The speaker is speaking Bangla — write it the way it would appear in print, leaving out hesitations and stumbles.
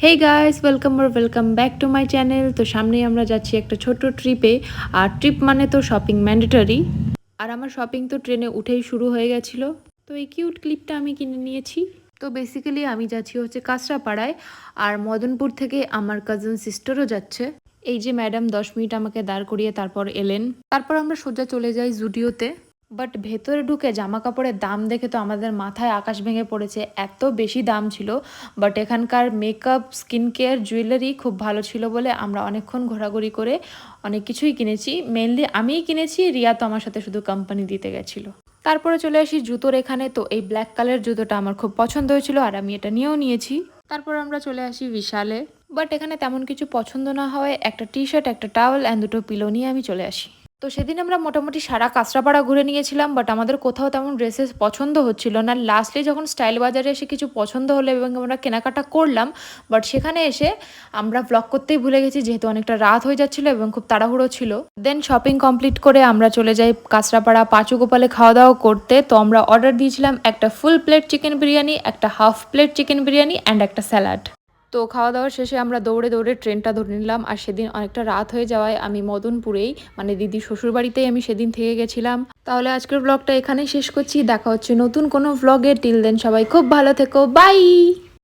Hey guys, welcome back to my channel. তো সামনেই আমরা যাচ্ছি একটা ছোট্ট ট্রিপে। আর ট্রিপ মানে তো শপিং ম্যান্ডেটরি। আর আমার শপিং তো ট্রেনে উঠেই শুরু হয়ে গেছিলো। তো এই কিউট ক্লিপটা আমি কিনে নিয়েছি। তো বেসিক্যালি আমি যাচ্ছি হচ্ছে কাঁচরাপাড়ায়। আর মদনপুর থেকে আমার কাজিন সিস্টারও যাচ্ছে। এই যে ম্যাডাম 10 মিনিট আমাকে দাঁড় করিয়ে তারপর এলেন। তারপর আমরা সোজা চলে যাই জুডিওতে। বাট ভেতরে ঢুকে জামা কাপড়ের দাম দেখে তো আমাদের মাথায় আকাশ ভেঙে পড়েছে, এত বেশি দাম ছিল। বাট এখানকার মেকআপ, স্কিন কেয়ার, জুয়েলারি খুব ভালো ছিল বলে আমরা অনেকক্ষণ ঘোরাঘুরি করে অনেক কিছুই কিনেছি। মেনলি আমিই কিনেছি, রিয়া তো আমার সাথে শুধু কোম্পানি দিতে গেছিলো। তারপরে চলে আসি জুতোর এখানে। তো এই ব্ল্যাক কালার জুতোটা আমার খুব পছন্দ হয়েছিল আর আমি এটা নিয়েও নিয়েছি। তারপর আমরা চলে আসি বিশালে। বাট এখানে তেমন কিছু পছন্দ না হওয়ায় একটা টি শার্ট, একটা টাওয়েল অ্যান্ড দুটো পিলো নিয়ে আমি চলে আসি। তো সেদিন আমরা মোটামুটি সারা কাঁচরাপাড়া ঘুরে নিয়েছিলাম, বাট আমাদের কোথাও তেমন ড্রেসেস পছন্দ হচ্ছিল না। লাস্টলি যখন স্টাইল বাজারে এসে কিছু পছন্দ হলো এবং আমরা কেনাকাটা করলাম, বাট সেখানে এসে আমরা ব্লগ করতেই ভুলে গেছি, যেহেতু অনেকটা রাত হয়ে যাচ্ছিলো এবং খুব তাড়াহুড়ো ছিল। দেন শপিং কমপ্লিট করে আমরা চলে যাই কাঁচরাপাড়া পাঁচু গোপালে খাওয়া দাওয়া করতে। তো আমরা অর্ডার দিয়েছিলাম একটা ফুল প্লেট চিকেন বিরিয়ানি, একটা half plate chicken biryani and একটা স্যালাড। তো খাওয়া দাওয়ার শেষে আমরা দৌড়ে দৌড়ে ট্রেনটা ধরে নিলাম। আর সেদিন অনেকটা রাত হয়ে যাওয়ায় আমি মদনপুরেই, মানে দিদির শ্বশুরবাড়িতেই আমি সেদিন থেকে গেছিলাম। তাহলে আজকের ব্লগটা এখানেই শেষ করছি। দেখা হচ্ছে নতুন কোনো ব্লগে। টিল দেন সবাই খুব ভালো থেকো, বাই।